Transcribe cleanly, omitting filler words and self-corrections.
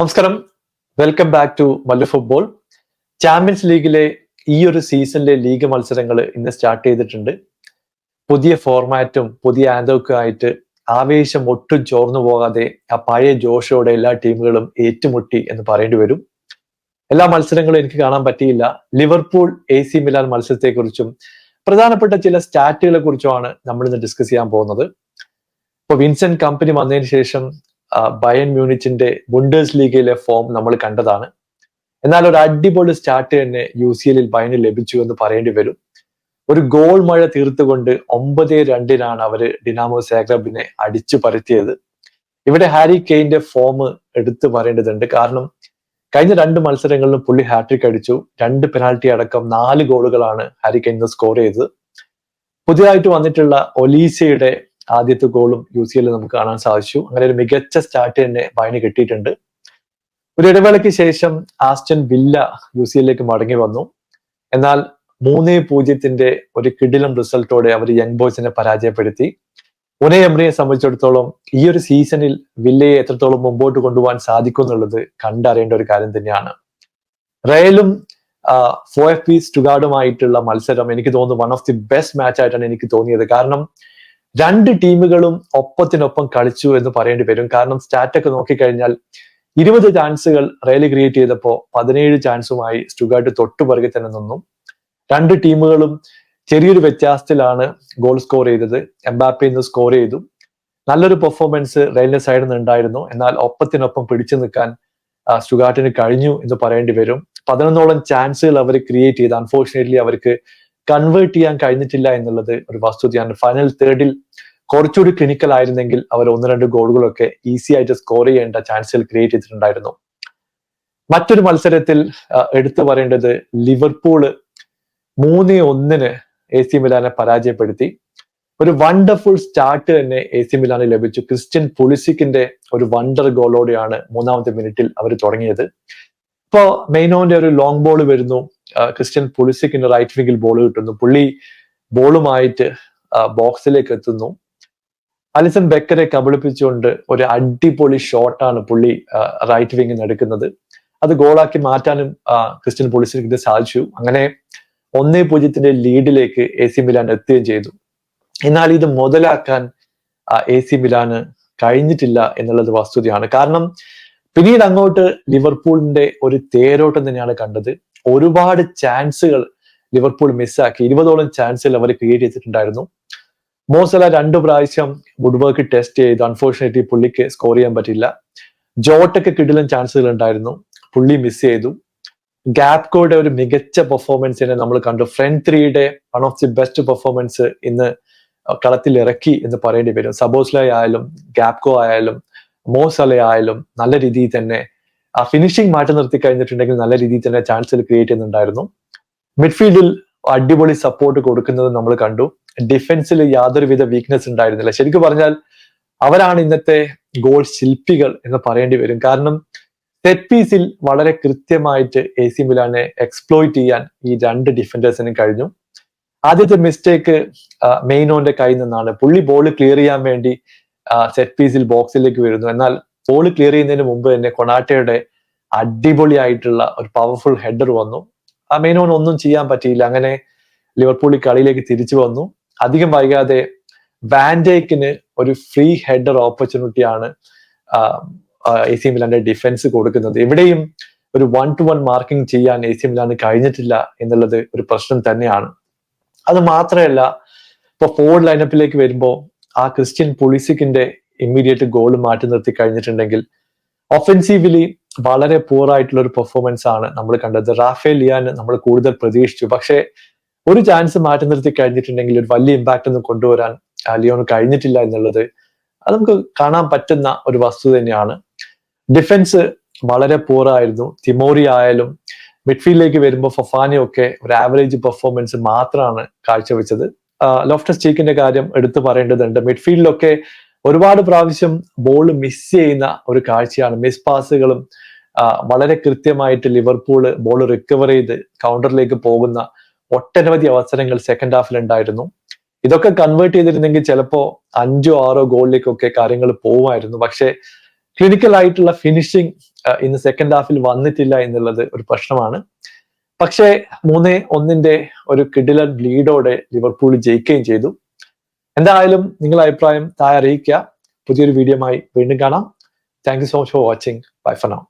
നമസ്കാരം, welcome back to Mallu football. Champions ലീഗിലെ ഈ ഒരു സീസണിലെ ലീഗ് മത്സരങ്ങൾ ഇന്ന് സ്റ്റാർട്ട് ചെയ്തിട്ടുണ്ട്. പുതിയ ഫോർമാറ്റും പുതിയ ആന്തോക്കും ആയിട്ട് ആവേശം ഒട്ടും ചോർന്നു പോകാതെ ആ പഴയ ജോഷോടെ എല്ലാ ടീമുകളും ഏറ്റുമുട്ടി എന്ന് പറയേണ്ടി വരും. എല്ലാ മത്സരങ്ങളും എനിക്ക് കാണാൻ പറ്റിയില്ല. ലിവർപൂൾ AC മിലാൻ മത്സരത്തെക്കുറിച്ചും പ്രധാനപ്പെട്ട ചില സ്റ്റാറ്റുകളെ കുറിച്ചുമാണ് നമ്മൾ ഇന്ന് ഡിസ്കസ് ചെയ്യാൻ പോകുന്നത്. ഇപ്പൊ വിൻസെന്റ് കമ്പനി വന്നതിന് ശേഷം ബയൺ മ്യൂണിച്ചിന്റെ ബുണ്ടേഴ്സ് ലീഗയിലെ ഫോം നമ്മൾ കണ്ടതാണ്. എന്നാൽ ഒരു അടിപൊളി സ്റ്റാർട്ട് തന്നെ UCL ബയണിന് ലഭിച്ചു എന്ന് പറയേണ്ടി വരും. ഒരു ഗോൾ മഴ തീർത്തുകൊണ്ട് 9-2 അവര് ഡിനാമോ സാഗ്രെബിനെ അടിച്ചു പരത്തിയത്. ഇവിടെ ഹാരി കെയ്ന്റെ ഫോം എടുത്തു പറയേണ്ടതുണ്ട്. കാരണം കഴിഞ്ഞ 2 മത്സരങ്ങളിലും പുള്ളി ഹാട്രിക് അടിച്ചു. 2 പെനാൽറ്റി അടക്കം 4 ഗോളുകളാണ് ഹാരി കെയ്ൻ സ്കോർ ചെയ്തത്. പുതിയതായിട്ട് വന്നിട്ടുള്ള ഒലീസയുടെ ആദ്യത്തെ ഗോളും UCL നമുക്ക് കാണാൻ സാധിച്ചു. അങ്ങനെ ഒരു മികച്ച സ്റ്റാർട്ട് തന്നെ ബയണിന് കിട്ടിയിട്ടുണ്ട്. ഒരു ഇടവേളയ്ക്ക് ശേഷം ആസ്റ്റൺ വില്ല UCLിലേക്ക് മടങ്ങി വന്നു. എന്നാൽ 3-0 ഒരു കിടിലം റിസൾട്ടോടെ അവർ യങ് ബോയ്സിനെ പരാജയപ്പെടുത്തി. ഉനയ് എമറിയെ സംബന്ധിച്ചിടത്തോളം ഈ ഒരു സീസണിൽ വില്ലയെ എത്രത്തോളം മുമ്പോട്ട് കൊണ്ടുപോകാൻ സാധിക്കും എന്നുള്ളത് കണ്ടറിയേണ്ട ഒരു കാര്യം തന്നെയാണ്. റയലും VfB സ്റ്റുഗാർഡുമായിട്ടുള്ള മത്സരം എനിക്ക് തോന്നുന്നു one of the best match ആയിട്ടാണ് എനിക്ക് തോന്നിയത്. കാരണം 2 ടീമുകളും ഒപ്പത്തിനൊപ്പം കളിച്ചു എന്ന് പറയേണ്ടി വരും. കാരണം സ്റ്റാറ്റൊക്കെ നോക്കിക്കഴിഞ്ഞാൽ 20 ചാൻസുകൾ റയൽ ക്രിയേറ്റ് ചെയ്തപ്പോൾ 17 ചാൻസുമായി സ്റ്റുഗാർട്ട് തൊട്ടുപുറകെ തന്നെ നിന്നു. 2 ടീമുകളും ചെറിയൊരു വ്യത്യാസത്തിലാണ് ഗോൾ സ്കോർ ചെയ്തത്. എംബാപ്പെ ഇന്ന് സ്കോർ ചെയ്തു. നല്ലൊരു പെർഫോമൻസ് റയലിന്റെ സൈഡിൽ നിന്ന് ഉണ്ടായിരുന്നു. എന്നാൽ ഒപ്പത്തിനൊപ്പം പിടിച്ചു നിൽക്കാൻ സ്റ്റുഗാർട്ടിന് കഴിഞ്ഞു എന്ന് പറയേണ്ടി വരും. 11ഓളം ചാൻസുകൾ അവർ ക്രിയേറ്റ് ചെയ്ത് അൺഫോർച്ചുനേറ്റ്ലി അവർക്ക് കൺവേർട്ട് ചെയ്യാൻ കഴിഞ്ഞിട്ടില്ല എന്നുള്ളത് ഒരു വസ്തുതയാണ്. ഫൈനൽ തേർഡിൽ കുറച്ചുകൂടി ക്ലിനിക്കൽ ആയിരുന്നെങ്കിൽ അവർ 1-2 ഗോളുകളൊക്കെ ഈസി ആയിട്ട് സ്കോർ ചെയ്യേണ്ട ചാൻസുകൾ ക്രിയേറ്റ് ചെയ്തിട്ടുണ്ടായിരുന്നു. മറ്റൊരു മത്സരത്തിൽ എടുത്തു പറയേണ്ടത് ലിവർപൂള് 3-1 AC മിലാനെ പരാജയപ്പെടുത്തി. ഒരു വണ്ടർഫുൾ സ്റ്റാർട്ട് തന്നെ AC മിലാന് ലഭിച്ചു. ക്രിസ്റ്റ്യൻ പുളിസിക്കിന്റെ ഒരു വണ്ടർ ഗോളോടെയാണ് 3ാമത്തെ മിനിറ്റിൽ അവർ തുടങ്ങിയത്. ഇപ്പോ മെയിനോന്റെ ഒരു ലോങ് ബോൾ വരുന്നു. ക്രിസ്റ്റ്യൻ പുളിസിക്കിന്റെ റൈറ്റ് വിങ്ങിൽ ബോൾ കിട്ടുന്നു. പുള്ളി ബോളുമായിട്ട് ബോക്സിലേക്ക് എത്തുന്നു. അലിസൺ ബെക്കറെ കബളിപ്പിച്ചുകൊണ്ട് ഒരു അടിപൊളി ഷോട്ടാണ് പുള്ളി റൈറ്റ് വിങ്ങിൽ നിന്ന് എടുക്കുന്നത്. അത് ഗോളാക്കി മാറ്റാനും ക്രിസ്റ്റ്യൻ പുളിസിക്കിന് സാധിച്ചു. അങ്ങനെ 1-0 ലീഡിലേക്ക് AC മിലാൻ എത്തുകയും ചെയ്തു. എന്നാൽ ഇത് മുതലാക്കാൻ AC മിലാന് കഴിഞ്ഞിട്ടില്ല എന്നുള്ളത് വസ്തുതയാണ്. കാരണം പിന്നീട് അങ്ങോട്ട് ലിവർപൂളിന്റെ ഒരു തേരോട്ടം തന്നെയാണ് കണ്ടത്. ഒരുപാട് ചാൻസുകൾ ലിവർപൂൾ മിസ്സാക്കി. 20ഓളം ചാൻസുകൾ അവർ ക്രിയേറ്റ് ചെയ്തിട്ടുണ്ടായിരുന്നു. മോസല 2 പ്രാവശ്യം വുഡ് വർക്ക് ടെസ്റ്റ് ചെയ്തു. അൺഫോർച്ചുനേറ്റ്ലി പുള്ളിക്ക് സ്കോർ ചെയ്യാൻ പറ്റില്ല. ജോട്ടയ്ക്ക് കിടിലൻ ചാൻസുകൾ ഉണ്ടായിരുന്നു, പുള്ളി മിസ് ചെയ്തു. ഗാപ്കോയുടെ ഒരു മികച്ച പെർഫോമൻസിനെ നമ്മൾ കണ്ടു. ഫ്രണ്ട് 3യുടെ one of the best performance ഇന്ന് കളത്തിൽ ഇറക്കി എന്ന് പറയേണ്ടി വരും. സബോസ്ല ആയാലും ഗാപ്കോ ആയാലും മോസല ആയാലും നല്ല രീതിയിൽ തന്നെ ആ ഫിനിഷിംഗ് മാറ്റി നിർത്തി കഴിഞ്ഞിട്ടുണ്ടെങ്കിൽ നല്ല രീതിയിൽ തന്നെ ചാൻസുകൾ ക്രിയേറ്റ് ചെയ്യുന്നുണ്ടായിരുന്നു. മിഡ്ഫീൽഡിൽ അടിപൊളി സപ്പോർട്ട് കൊടുക്കുന്നത് നമ്മൾ കണ്ടു. ഡിഫൻസിൽ യാതൊരുവിധ വീക്ക്നെസ് ഉണ്ടായിരുന്നില്ല. ശരിക്കും പറഞ്ഞാൽ അവരാണ് ഇന്നത്തെ ഗോൾ ശില്പികൾ എന്ന് പറയേണ്ടി വരും. കാരണം സെറ്റ് പീസിൽ വളരെ കൃത്യമായിട്ട് AC മിലാനെ എക്സ്പ്ലോയിറ്റ് ചെയ്യാൻ ഈ 2 ഡിഫൻഡേഴ്സിനും കഴിഞ്ഞു. ആദ്യത്തെ മിസ്റ്റേക്ക് മെയിനോന്റെ കയ്യിൽ നിന്നാണ്. പുള്ളി ബോൾ ക്ലിയർ ചെയ്യാൻ വേണ്ടി സെറ്റ് പീസിൽ ബോക്സിലേക്ക് വരുന്നു. എന്നാൽ ബോൾ ക്ലിയർ ചെയ്യുന്നതിന് മുമ്പ് തന്നെ കൊണാട്ടയുടെ അടിപൊളിയായിട്ടുള്ള ഒരു പവർഫുൾ ഹെഡർ വന്നു. മെയിനോന് ഒന്നും ചെയ്യാൻ പറ്റിയില്ല. അങ്ങനെ ലിവർപൂൾ കളിയിലേക്ക് തിരിച്ചു വന്നു. അധികം വൈകാതെ വാൻഡേക്കിന് ഒരു ഫ്രീ ഹെഡർ ഓപ്പർച്യൂണിറ്റിയാണ് AC മിലാന്റെ ഡിഫൻസ് കൊടുക്കുന്നത്. ഇവിടെയും ഒരു 1-to-1 മാർക്കിംഗ് ചെയ്യാൻ AC മിലാന് കഴിഞ്ഞിട്ടില്ല എന്നുള്ളത് ഒരു പ്രശ്നം തന്നെയാണ്. അത് മാത്രമല്ല, ഇപ്പൊ ഫോർവേഡ് ലൈനപ്പിലേക്ക് വരുമ്പോൾ ആ ക്രിസ്റ്റ്യൻ പുളിസിക്കിന്റെ ഇമ്മീഡിയറ്റ് ഗോൾ മാറ്റി നിർത്തി കഴിഞ്ഞിട്ടുണ്ടെങ്കിൽ ഒഫൻസീവ്ലി വളരെ പൂർ ആയിട്ടുള്ള ഒരു പെർഫോമൻസ് ആണ് നമ്മൾ കണ്ടത്. റാഫേൽ ലിയാന് നമ്മൾ കൂടുതൽ പ്രതീക്ഷിച്ചു. പക്ഷേ ഒരു ചാൻസ് മാറ്റി നിർത്തി കഴിഞ്ഞിട്ടുണ്ടെങ്കിൽ ഒരു വലിയ ഇമ്പാക്ട് ഒന്നും കൊണ്ടുവരാൻ ലിയോന് കഴിഞ്ഞിട്ടില്ല എന്നുള്ളത് അത് നമുക്ക് കാണാൻ പറ്റുന്ന ഒരു വസ്തുത തന്നെയാണ്. ഡിഫൻസ് വളരെ പൂറായിരുന്നു. തിമോറി ആയാലും മിഡ്ഫീൽഡിലേക്ക് വരുമ്പോൾ ഫൊഫാനയൊക്കെ ഒരു ആവറേജ് പെർഫോമൻസ് മാത്രമാണ് കാഴ്ചവെച്ചത്. ലോഫ്റ്റസ് ചീക്കിന്റെ കാര്യം എടുത്തു പറയേണ്ടതുണ്ട്. മിഡ്ഫീൽഡിലൊക്കെ ഒരുപാട് പ്രാവശ്യം ബോൾ മിസ് ചെയ്യുന്ന ഒരു കാഴ്ചയാണ്. മിസ് പാസുകളും വളരെ കൃത്യമായിട്ട് ലിവർപൂള് ബോൾ റിക്കവർ ചെയ്ത് കൗണ്ടറിലേക്ക് പോകുന്ന ഒട്ടനവധി അവസരങ്ങൾ സെക്കൻഡ് ഹാഫിൽ ഉണ്ടായിരുന്നു. ഇതൊക്കെ കൺവേർട്ട് ചെയ്തിരുന്നെങ്കിൽ ചിലപ്പോ 5-6 ഗോളിലേക്കൊക്കെ കാര്യങ്ങൾ പോവുമായിരുന്നു. പക്ഷെ ക്ലിനിക്കൽ ആയിട്ടുള്ള ഫിനിഷിംഗ് ഇന്ന് സെക്കൻഡ് ഹാഫിൽ വന്നിട്ടില്ല എന്നുള്ളത് ഒരു പ്രശ്നമാണ്. പക്ഷേ 3-1 ഒരു കിടിലൻ ലീഡോടെ ലിവർപൂൾ ജയിക്കുകയും ചെയ്തു. എന്തായാലും നിങ്ങളുടെ അഭിപ്രായം താഴെ അറിയിക്കുക. പുതിയൊരു വീഡിയോയുമായി വീണ്ടും കാണാം. Thank you so much for watching. Bye for now.